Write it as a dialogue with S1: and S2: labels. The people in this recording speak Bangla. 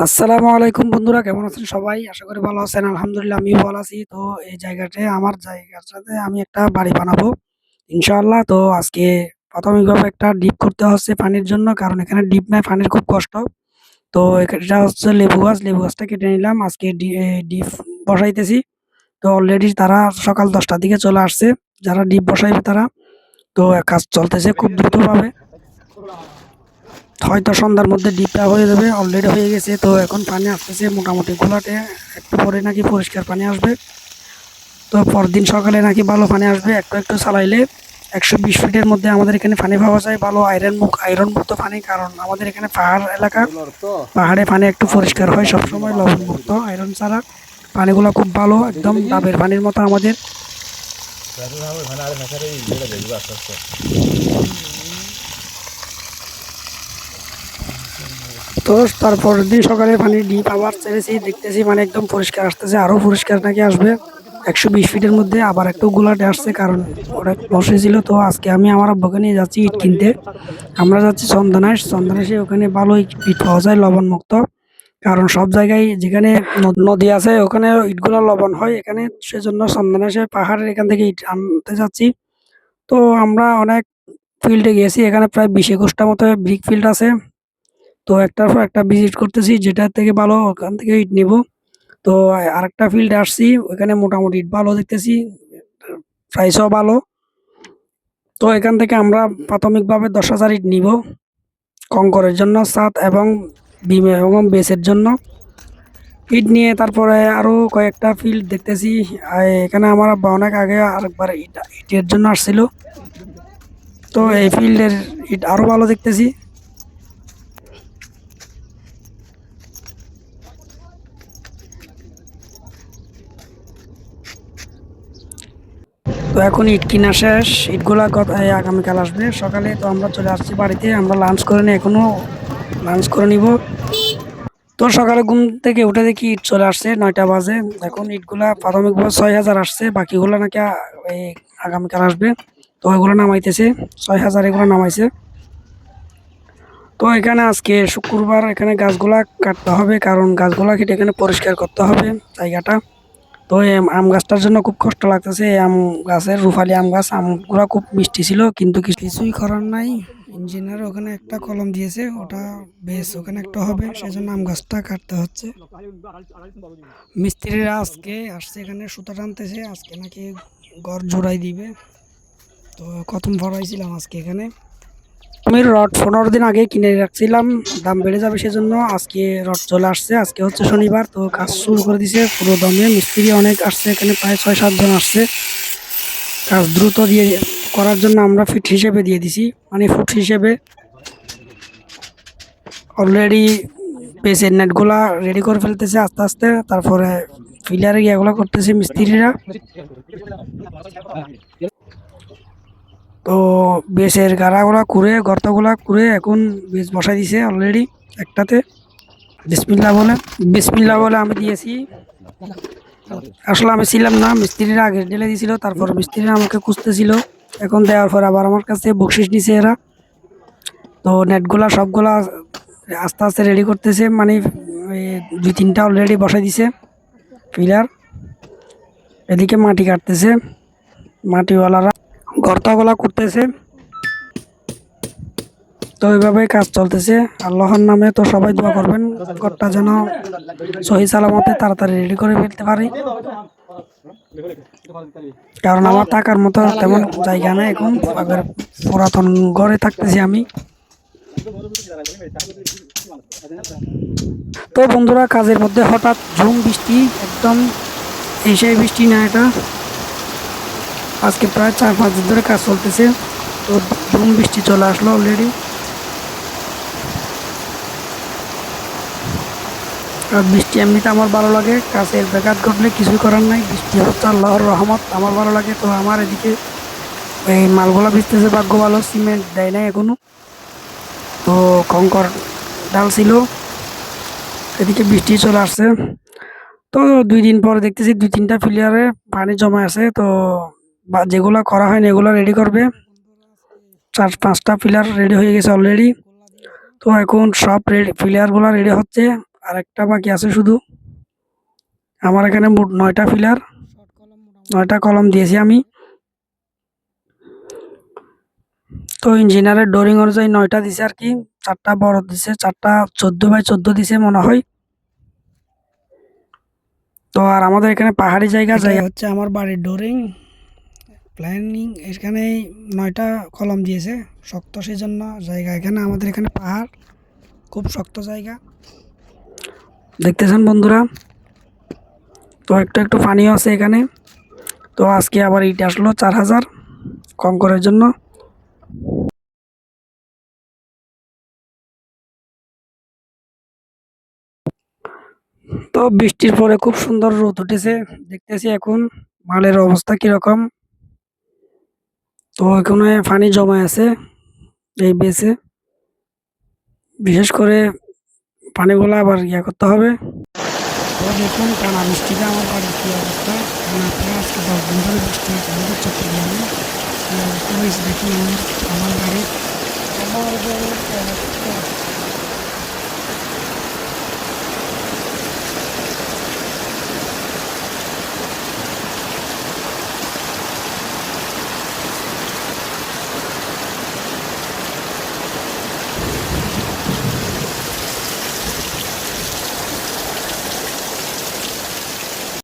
S1: আসসালামু আলাইকুম বন্ধুরা, কেমন আছেন সবাই? আশা করি ভালো আছেন। আলহামদুলিল্লাহ আমিও ভালো আছি। তো এই জায়গাটায় আমার জায়গাটাতে আমি একটা বাড়ি বানাবো ইনশাআল্লাহ। তো আজকে প্রাথমিকভাবে একটা ডিপ করতে হচ্ছে পানির জন্য, কারণ এখানে ডিপ নাই, পানির খুব কষ্ট। তো এটা হচ্ছে লেবু গাছ, লেবু গাছটা কেটে নিলাম। আজকে ডিপ বসাইতেছি। তো অলরেডি তারা সকাল 10টার দিকে চলে আসছে, যারা ডিপ বসাইবে তারা। তো কাজ চলতেছে খুব দ্রুতভাবে। হয়তো সন্ধ্যার মধ্যে ডিপটা হয়ে যাবে, অলরেডি হয়ে গেছে। তো এখন পানি আসতেছে মোটামুটি ঘোলাটে, একটু পরে নাকি পরিষ্কার পানি আসবে। তো পরদিন সকালে নাকি ভালো পানি আসবে, একটু একটু চালাইলে 120 ফিটের মধ্যে আমাদের এখানে পানি পাওয়া যায়, ভালো আয়রন মুক্ত পানি। কারণ আমাদের এখানে পাহাড় এলাকা, পাহাড়ে পানি একটু পরিষ্কার হয় সবসময়, লবণ মুক্ত, আয়রন ছাড়া। পানিগুলো খুব ভালো, একদম ডাবের পানির মতো আমাদের। তো তারপরের দিন সকালে পানি ডিপ আবার ছেড়েছি, দেখতেছি মানে একদম পরিষ্কার আসতেছে, আরো পরিষ্কার নাকি আসবে 120 ফিটের মধ্যে। আবার একটু গোলাটে আসছে, কারণ অনেক বসেছিল। তো আজকে আমি আমার আব্বুকে নিয়ে যাচ্ছি ইট কিনতে। আমরা যাচ্ছি চন্দনাইশে, ওখানে ভালো ইট পাওয়া যায় লবণ মুক্ত। কারণ সব জায়গায় যেখানে নদী আছে ওখানে ইটগুলো লবণ হয়, এখানে সেজন্য চন্দনাইশে পাহাড়ের এখান থেকে ইট আনতে যাচ্ছি। তো আমরা অনেক ফিল্ডে গিয়েছি, এখানে প্রায় 20-21টা মতো ব্রিক ফিল্ড আছে। তো একটার পর একটা ভিজিট করতেছি, যেটা থেকে ভালো ওখান থেকে ইট নিব। তো আরেকটা ফিল্ডে আসছি, ওখানে মোটামুটি ইট ভালো দেখতেছি, প্রাইসও ভালো। তো এখান থেকে আমরা প্রাথমিকভাবে 10,000 ইট নিব কংকরের জন্য, ছাদ এবং বিম এবং বেসের জন্য। ইট নিয়ে তারপরে আরো কয়েকটা ফিল্ড দেখতেছি। এখানে আমার আব্বা অনেক আগে আরেকবার ইটের জন্য আসছিল। তো এই ফিল্ডের ইট আরো ভালো দেখতেছি। তো এখন ইট কিনা শেষ, ইটগুলা আগামীকাল আসবে সকালে। তো আমরা চলে আসছি বাড়িতে, আমরা লাঞ্চ করে নিই, এখনো লাঞ্চ করে নিব। তো সকালে ঘুম থেকে উঠে দেখি ইট চলে আসছে, 9টা বাজে। এখন ইটগুলা প্রাথমিকভাবে 6,000 আসছে, বাকিগুলো নাকি এই আগামীকাল আসবে। তো ওইগুলো নামাইতেছে, 6,000 এগুলো নামাইছে। তো এখানে আজকে শুক্রবার, এখানে গাছগুলা কাটতে হবে, কারণ গাছগুলা কেটে এখানে পরিষ্কার করতে হবে জায়গাটা। তো এই আম গাছটার জন্য খুব কষ্ট লাগতেছে। এই আম গাছের, রুফালি আম গাছ, আমগুলা খুব মিষ্টি ছিল, কিন্তু কিছুই করার নাই। ইঞ্জিনিয়ার ওখানে একটা কলম দিয়েছে, ওটা বেশ ওখানে একটা হবে, সেজন্য আম গাছটা কাটতে হচ্ছে। মিস্ত্রিরা আজকে আসছে, এখানে সুতা টানতেছে, আজকে নাকি ঘর জোড়াই দিবে। তো কত ভরাইছিলাম আজকে এখানে, আমি রড 15 দিন আগে কিনে রাখছিলাম, দাম বেড়ে যাবে সেজন্য আজকে রড চলে আসছে। আজকে হচ্ছে শনিবার, তো কাজ শুরু করে দিছে পুরো দমে। মিস্ত্রি অনেক আসছে, এখানে প্রায় 6-7 জন আসছে। কাজ দ্রুত দিয়ে করার জন্য আমরা ফিট হিসেবে দিয়ে দিছি, মানে ফুট হিসেবে। অলরেডি পেসের নেটগুলা রেডি করে ফেলতেছে আস্তে আস্তে, তারপরে ফিলারে গিয়েগুলো করতেছে মিস্ত্রিরা। তো বেসের গাড়াগুলা কুড়ে, গর্তগুলা কুড়ে এখন বেস বসাই দিছে অলরেডি একটাতে। বিসমিল্লাহ বলে, বিসমিল্লাহ বলে আমি দিয়েছি। আসলে আমি ছিলাম না, মিস্ত্রিরা আগে ঢেলে দিয়েছিল, তারপর মিস্ত্রিরা আমাকে খুঁজতেছিল। এখন দেওয়ার পর আবার আমার কাছে বকশিস নিছে এরা। তো নেটগুলা সবগুলা আস্তে আস্তে রেডি করতেছে, মানে 2-3টা অলরেডি বসাই দিছে পিলার। এদিকে মাটি কাটতেছে, মাটিওয়ালারা গর্তগুলা করতেছে। তো এইভাবে কাজ চলতেছে আল্লাহর নামে। তো সবাই দোয়া করবেন, ঘরটা যেন সহি সালামতে তাড়াতাড়ি রেডি করে ফেলতে পারি, কারণ আমার থাকার মতো তেমন জায়গা নেই এখন। আগের পুরাতন ঘরে থাকতেছি আমি। তো বন্ধুরা, কাজের মধ্যে হঠাৎ ঝুম বৃষ্টি, একদম সেই বৃষ্টি না এটা, আজকে প্রায় 4-5 দিন ধরে কাজ চলতেছে। তো ঝুম বৃষ্টি চলে আসলো অলরেডি। আর বৃষ্টি এমনিতে আমার ভালো লাগে, কাজের ব্যাঘাত ঘটলে কিছুই করার নাই, বৃষ্টি হচ্ছে আল্লাহর রহমত, আমার ভালো লাগে। তো আমার এদিকে এই মালগুলা ভিজতেছে, ভাগ্য ভালো সিমেন্ট দেয় নাই এখনো। তো কঙ্কর ডাল ছিল, এদিকে বৃষ্টি চলে আসছে। তো 2 দিন পরে দেখতেছি 2-3টা ফিলিয়ারে পানি জমা আছে। তো যেগুলা করা হয়নি এগুলো রেডি করবে। 4-5টা ফিলার রেডি হয়ে গেছে অলরেডি। তো এখন সব ফিলিয়ারগুলো রেডি হচ্ছে, আর একটা বাকি আছে শুধু। আমার এখানে মোট 9টা পিলার, 9টা কলম দিয়েছি আমি। তো ইঞ্জিনিয়ারের ডোরিং অনুযায়ী 9টা দিছে আর কি, 4টা বড় দিছে, 4টা 14x14 দিছে মনে হয়। তো আর আমাদের এখানে পাহাড়ি জায়গা হচ্ছে আমার বাড়ির ডোরিং প্ল্যানিং। এখানে 9টা কলম দিয়েছে শক্ত, সেই জন্য জায়গা এখানে আমাদের এখানে পাহাড়, খুব শক্ত জায়গা দেখতেছেন বন্ধুরা। তো একটু একটু পানিও আছে এখানে। তো আজকে আবার ইট আসলো 4000 কংকরের জন্য। তো বৃষ্টির পরে খুব সুন্দর রোদ উঠেছে, দেখতেছি এখন মালের অবস্থা কিরকম। তো এখানে পানি জমা আছে এই বেসে, বিশেষ করে পানিগুলো আবার করতে হবে। তো দেখুন টানা বৃষ্টিতে আমার বাড়ির কী অবস্থা। আজকে 10 দিন ধরে বৃষ্টি আমাদের চট্টগ্রামে কী অবস্থা হয়েছে দেখুন আমার বাড়ির।